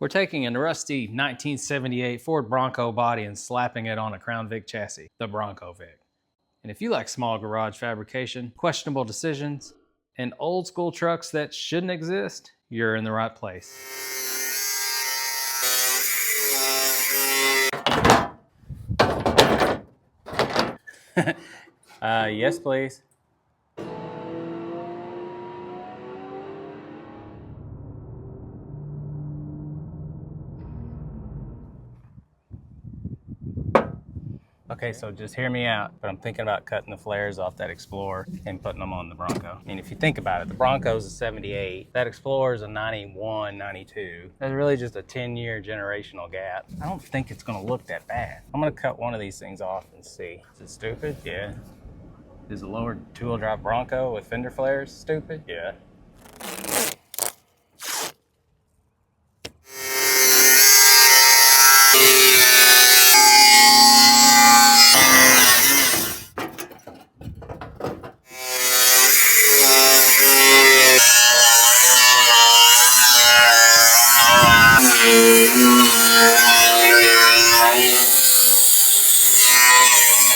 We're taking a rusty 1978 Ford Bronco body and slapping it on a Crown Vic chassis, the BroncoVic. And if you like small garage fabrication, questionable decisions, and old school trucks that shouldn't exist, you're in the right place. Yes, please. Okay, so just hear me out, but I'm thinking about cutting the flares off that Explorer and putting them on the Bronco. I mean, if you think about it, the Bronco's a 78, that Explorer's a 91, 92. That's really just a 10-year generational gap. I don't think it's gonna look that bad. I'm gonna cut one of these things off and see. Is it stupid? Yeah. Is a lower two-wheel drive Bronco with fender flares stupid? Yeah.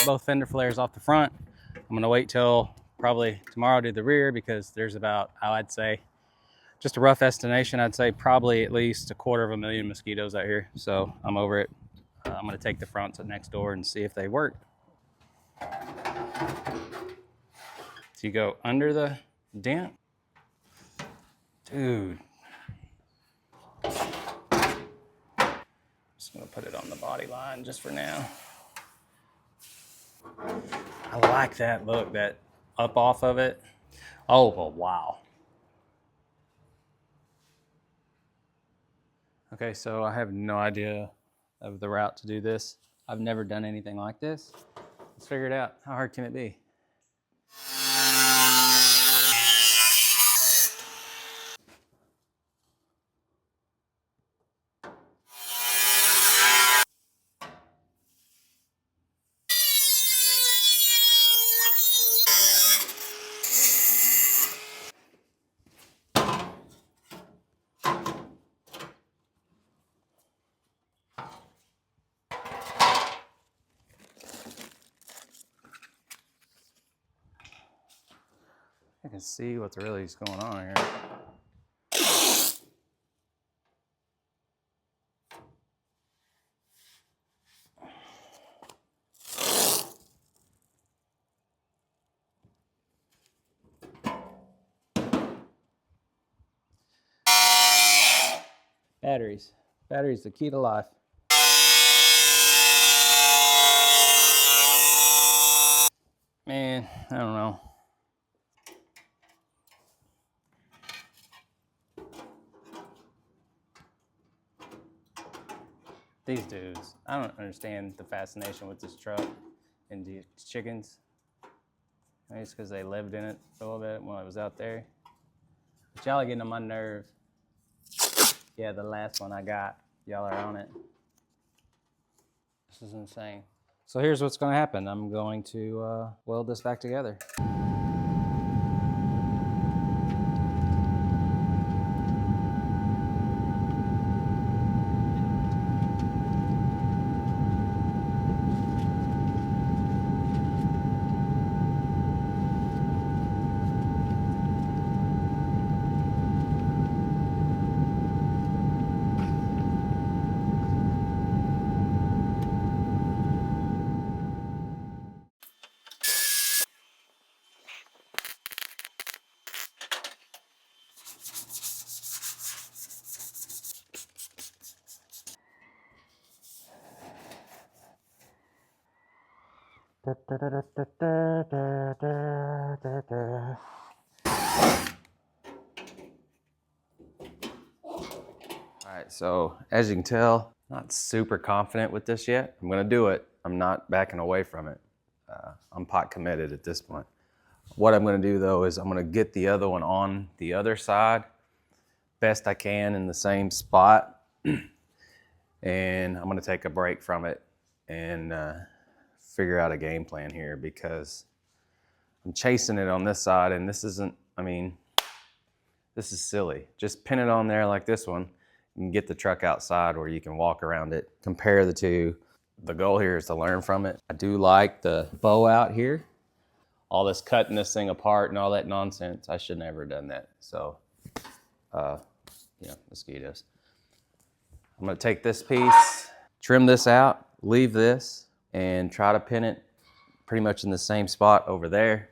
Both fender flares off the front. I'm gonna wait till probably tomorrow to do the rear because there's about, I'd say, just a rough estimation, I'd say probably at least 250,000 mosquitoes out here. So I'm over it. I'm gonna take the fronts next door and see if they work. So you go under the dent. Dude. Just gonna put it on the body line just for now. I like that look, that up off of it. Oh, well, wow. Okay, so I have no idea of the route to do this. I've never done anything like this. Let's figure it out. How hard can it be? I can see what's really going on here. Batteries. Batteries, the key to life. Man, I don't know. These dudes, I don't understand the fascination with this truck and the chickens. Maybe it's because they lived in it for a little bit when I was out there. But y'all are getting on my nerves. Yeah, the last one I got, y'all are on it. This is insane. So here's what's gonna happen. I'm going to weld this back together. Alright, so as you can tell, not super confident with this yet. I'm gonna do it. I'm not backing away from it. I'm pot committed at this point. What I'm gonna do though is I'm gonna get the other one on the other side best I can in the same spot. And I'm gonna take a break from it and figure out a game plan here because I'm chasing it on this side and this isn't, I mean, this is silly. Just pin it on there like this one. You can get the truck outside where you can walk around it, compare the two. The goal here is to learn from it. I do like the bow out here. All this cutting this thing apart and all that nonsense, I should never have done that. So, mosquitoes. I'm gonna take this piece, trim this out, leave this, and try to pin it pretty much in the same spot over there.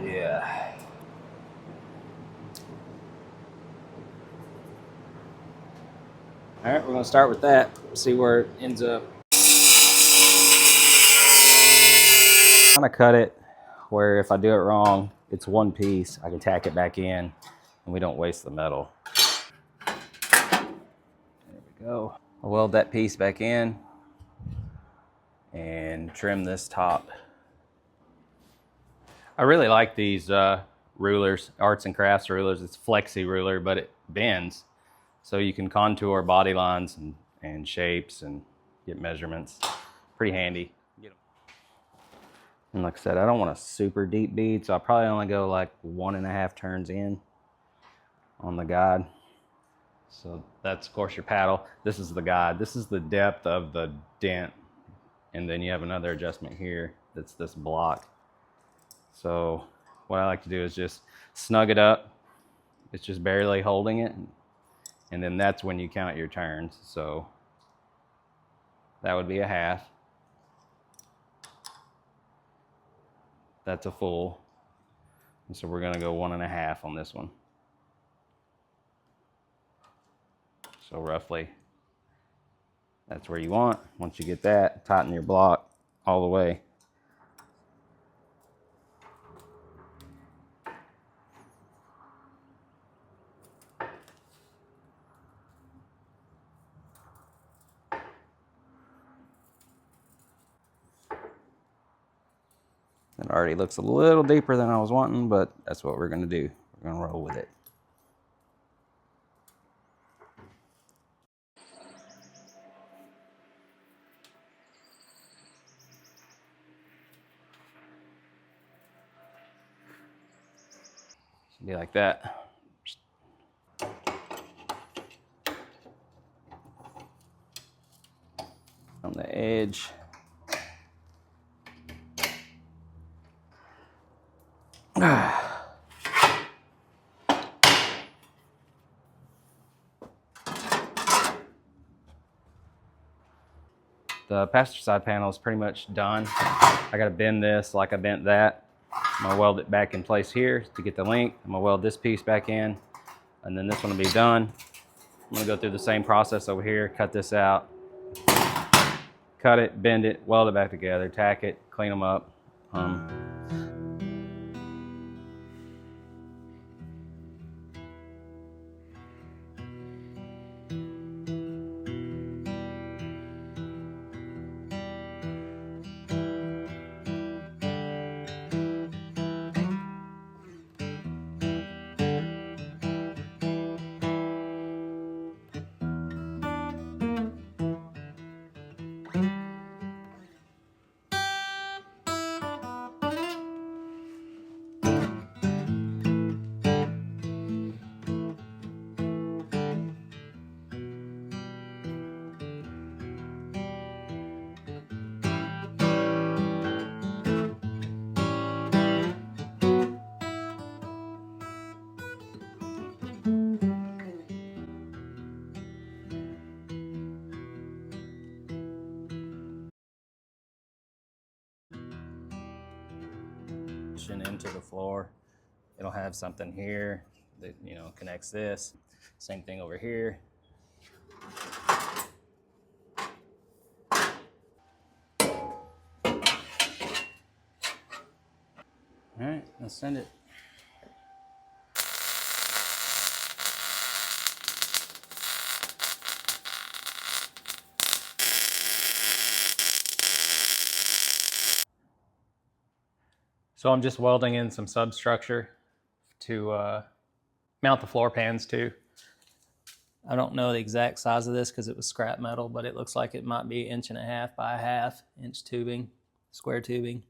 Yeah. All right, we're gonna start with that, see where it ends up. Kind of cut it where if I do it wrong, it's one piece, I can tack it back in and we don't waste the metal. There we go. I'll weld that piece back in and trim this top. I really like these rulers, arts and crafts rulers. It's flexi ruler, but it bends. So you can contour body lines and shapes and get measurements. Pretty handy. And like I said, I don't want a super deep bead, so I'll probably only go like 1.5 turns in on the guide. So that's, of course, your paddle. This is the guide. This is the depth of the dent. And then you have another adjustment here that's this block. So what I like to do is just snug it up. It's just barely holding it. And then that's when you count your turns. So that would be a half. That's a full. And so we're gonna go 1.5 on this one. So roughly, that's where you want. Once you get that, tighten your block all the way. It already looks a little deeper than I was wanting, but that's what we're gonna do. We're gonna roll with it. Should be like that. On the edge. The passenger side panel is pretty much done. I gotta bend this like I bent that. I'm gonna weld it back in place here to get the length. I'm gonna weld this piece back in, and then this one will be done. I'm gonna go through the same process over here, cut this out, cut it, bend it, weld it back together, tack it, clean them up. Into the floor. It'll have something here that, you know, connects this. Same thing over here. All right, let's send it. So I'm just welding in some substructure to mount the floor pans to. I don't know the exact size of this because it was scrap metal, but it looks like it might be 1.5 by 1/2 inch tubing, square tubing.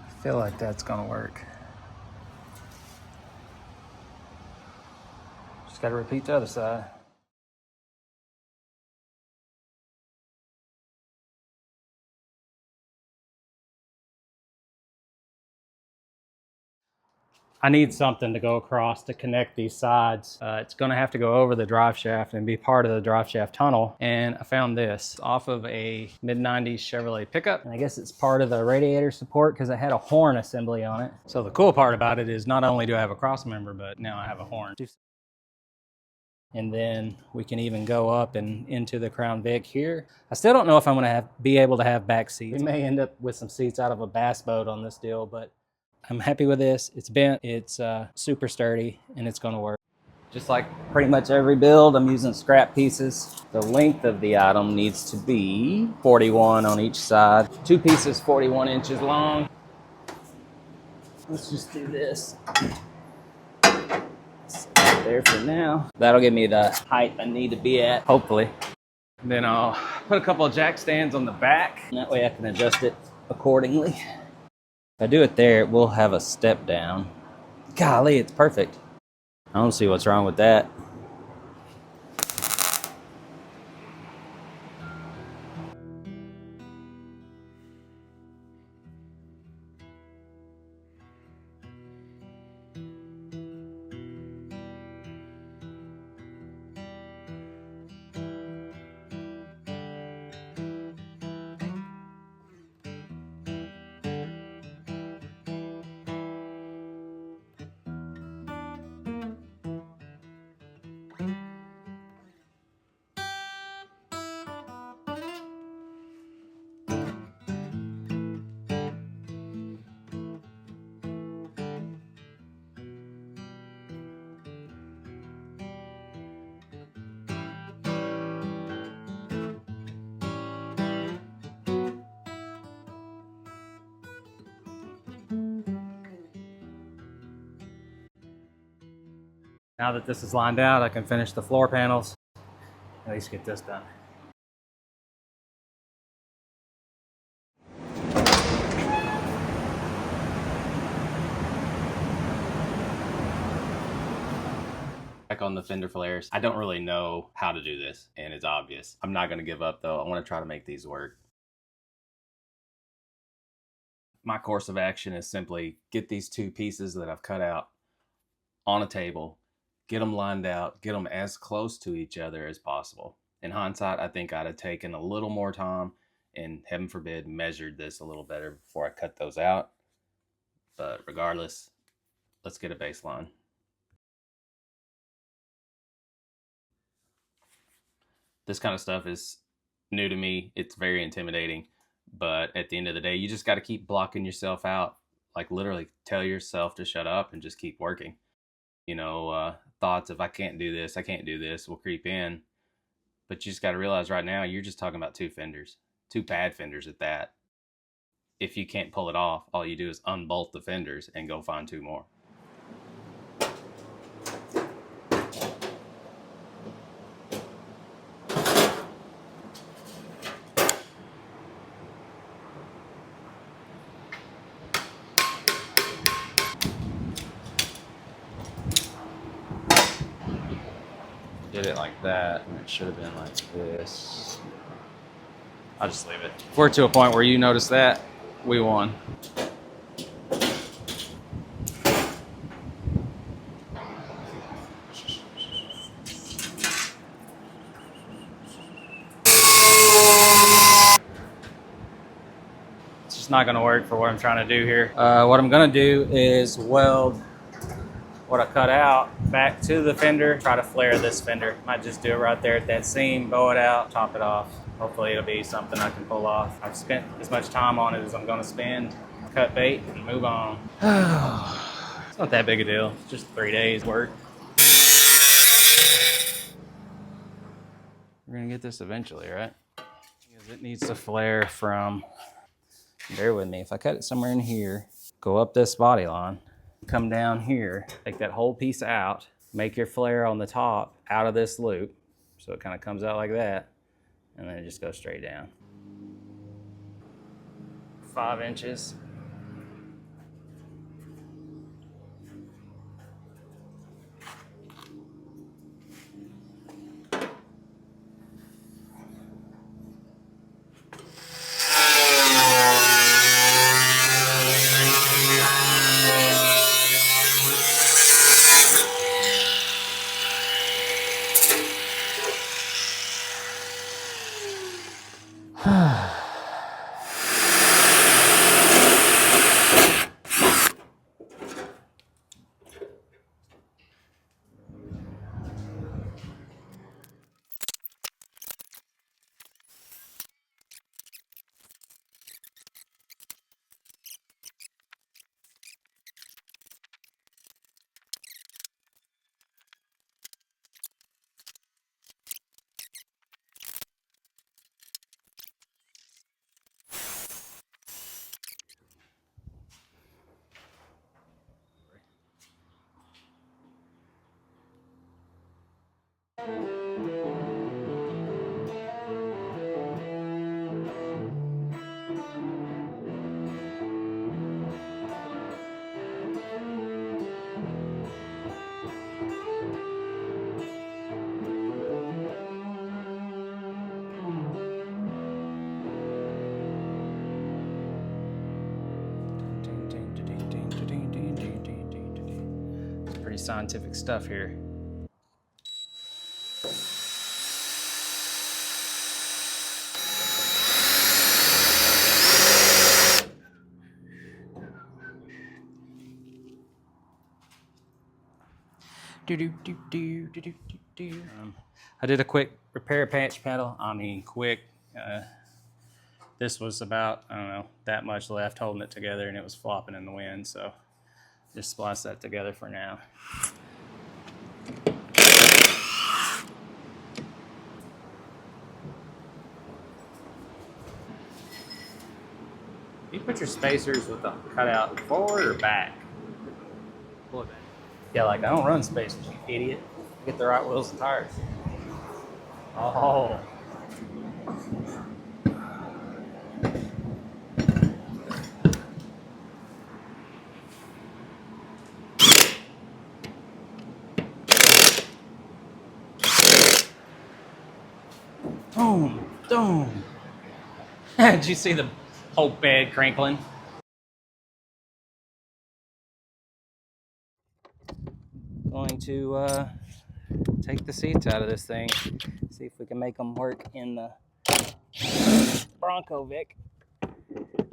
I feel like that's gonna work. Just gotta repeat the other side. I need something to go across to connect these sides. It's gonna have to go over the drive shaft and be part of the drive shaft tunnel. And I found this off of a mid-90s Chevrolet pickup. And I guess it's part of the radiator support because it had a horn assembly on it. So the cool part about it is not only do I have a cross member, but now I have a horn. And then we can even go up and into the Crown Vic here. I still don't know if I'm gonna be able to have back seats. We may end up with some seats out of a bass boat on this deal, but I'm happy with this. It's bent, it's super sturdy, and it's gonna work. Just like pretty much every build, I'm using scrap pieces. The length of the item needs to be 41 on each side. Two pieces 41 inches long. Let's just do this. There for now. That'll give me the height I need to be at, hopefully. Then I'll put a couple of jack stands on the back. And that way I can adjust it accordingly. If I do it there, it will have a step down. Golly, it's perfect. I don't see what's wrong with that. Now that this is lined out, I can finish the floor panels. At least get this done. Back on the fender flares, I don't really know how to do this, and it's obvious. I'm not gonna give up though. I wanna try to make these work. My course of action is simply get these two pieces that I've cut out on a table, get them lined out, get them as close to each other as possible. In hindsight, I think I'd have taken a little more time and, heaven forbid, measured this a little better before I cut those out. But regardless, let's get a baseline. This kind of stuff is new to me. It's very intimidating. But at the end of the day, you just got to keep blocking yourself out. Like literally tell yourself to shut up and just keep working. You know, thoughts of I can't do this will creep in. But you just got to realize right now, you're just talking about two fenders, two bad fenders at that. If you can't pull it off, all you do is unbolt the fenders and go find two more. Did it like that, and it should have been like this. I'll just leave it. If we're to a point where you notice that, we won. It's just not gonna work for what I'm trying to do here. What I'm gonna do is weld what I cut out back to the fender, try to flare this fender. Might just do it right there at that seam, bow it out, top it off. Hopefully it'll be something I can pull off. I've spent as much time on it as I'm gonna spend. Cut bait and move on. It's not that big a deal, it's just 3 days work. We're gonna get this eventually, right? Because it needs to flare from, bear with me, if I cut it somewhere in here, go up this body line, come down here, take that whole piece out, make your flare on the top out of this loop. So it kind of comes out like that, and then it just goes straight down. 5 inches. It's pretty scientific stuff here. I did a quick repair patch panel. I mean, quick. This was about, I don't know, that much left holding it together, and it was flopping in the wind, so just splice that together for now. You put your spacers with the cutout forward or back? Pull it back. Yeah, like I don't run spacers, you idiot. Get the right wheels and tires. Oh. Boom, boom. Did you see the whole bed crinkling? Going to take the seats out of this thing, see if we can make them work in the BroncoVic.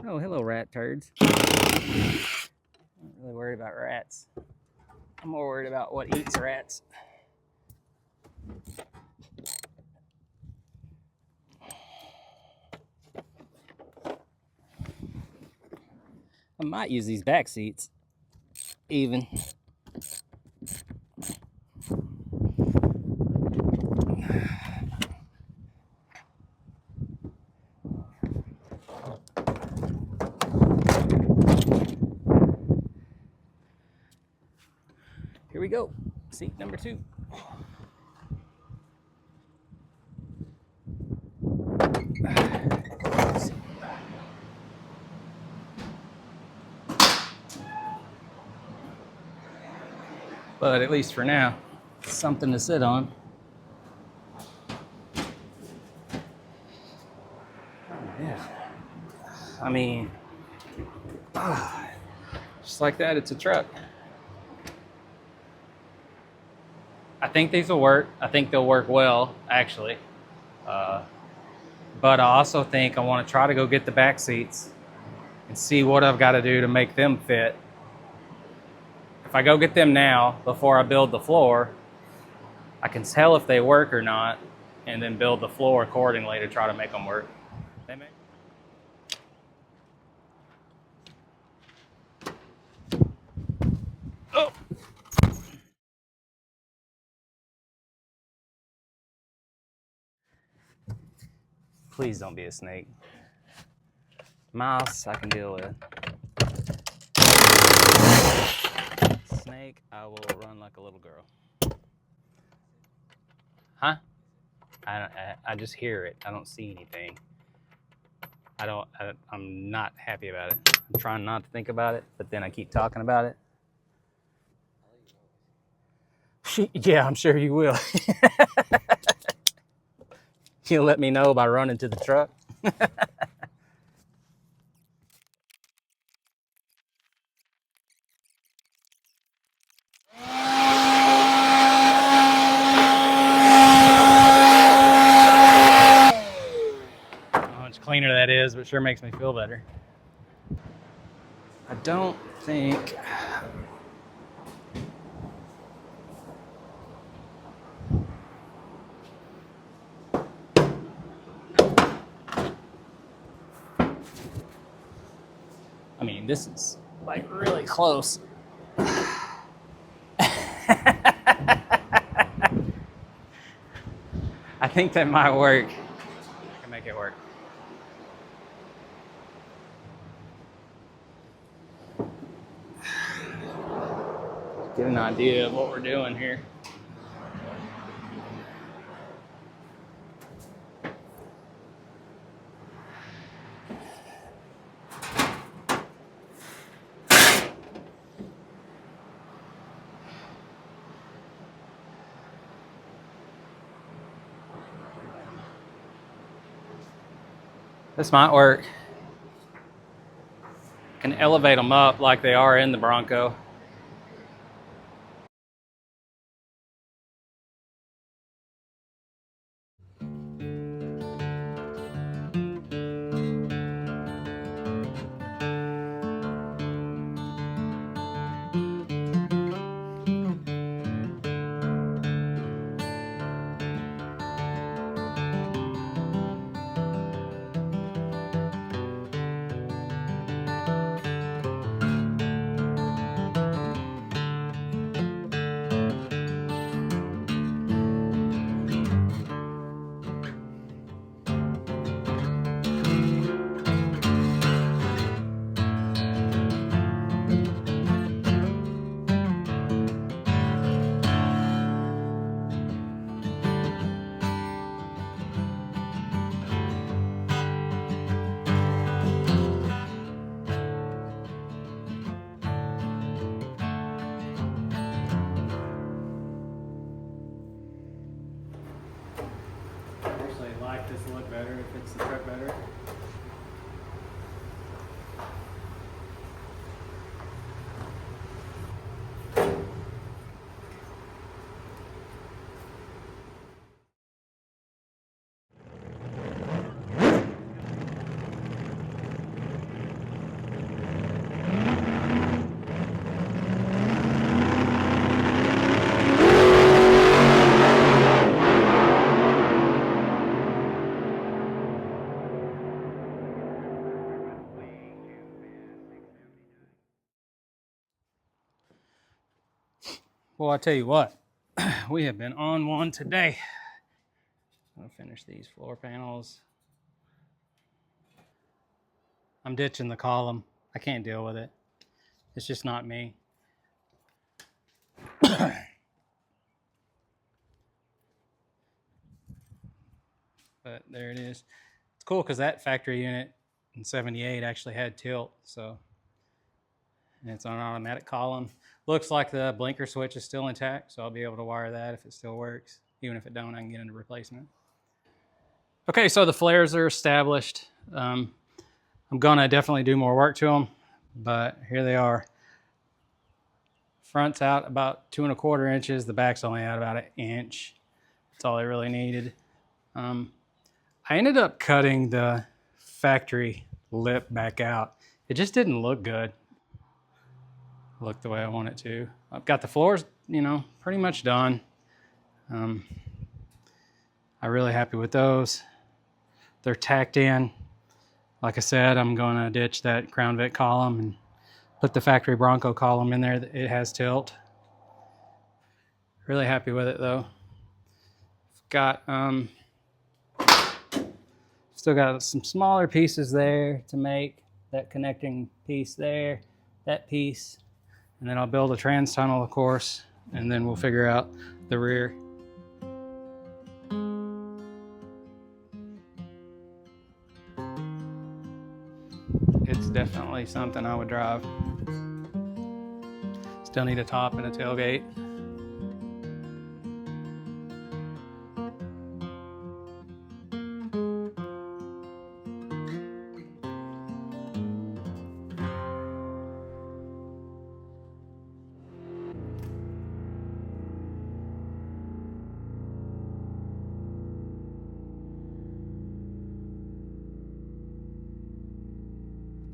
Oh, hello, rat turds. I'm not really worried about rats. I'm more worried about what eats rats. I might use these back seats, even. Here we go, seat number 2. But at least for now, something to sit on. Yeah. I mean, just like that, it's a truck. I think these will work. I think they'll work well, actually. But I also think I want to try to go get the back seats and see what I've got to do to make them fit. If I go get them now, before I build the floor, I can tell if they work or not, and then build the floor accordingly to try to make them work. They may. Oh! Please don't be a snake. Mouse, I can deal with. Snake, I will run like a little girl. Huh? I just hear it. I don't see anything. I'm not happy about it. I'm trying not to think about it, but then I keep talking about it. Yeah, I'm sure you will. You'll let me know by running to the truck. How much cleaner that is, but sure makes me feel better. I don't think. I mean, this is like really close. I think that might work. I can make it work. Get an idea of what we're doing here. This might work. Can elevate them up like they are in the Bronco. Like this look better if it's the truck better. Well, I tell you what, we have been on one today. I'm gonna finish these floor panels. I'm ditching the column. I can't deal with it. It's just not me. But there it is. It's cool because that factory unit in 78 actually had tilt, so and it's on an automatic column. Looks like the blinker switch is still intact, so I'll be able to wire that if it still works. Even if it don't, I can get into replacement. Okay, so the flares are established. I'm gonna definitely do more work to them, but here they are. Front's out about 2 1/4 inches. The back's only out about 1 inch. That's all I really needed. I ended up cutting the factory lip back out. It just didn't look good. Look the way I want it to. I've got the floors, pretty much done. I'm really happy with those. They're tacked in. Like I said, I'm going to ditch that BroncoVic column and put the factory Bronco column in there. It has tilt. Really happy with it though. Got still got some smaller pieces there to make. That connecting piece there, that piece. And then I'll build a trans tunnel, of course, and then we'll figure out the rear. It's definitely something I would drive. Still need a top and a tailgate.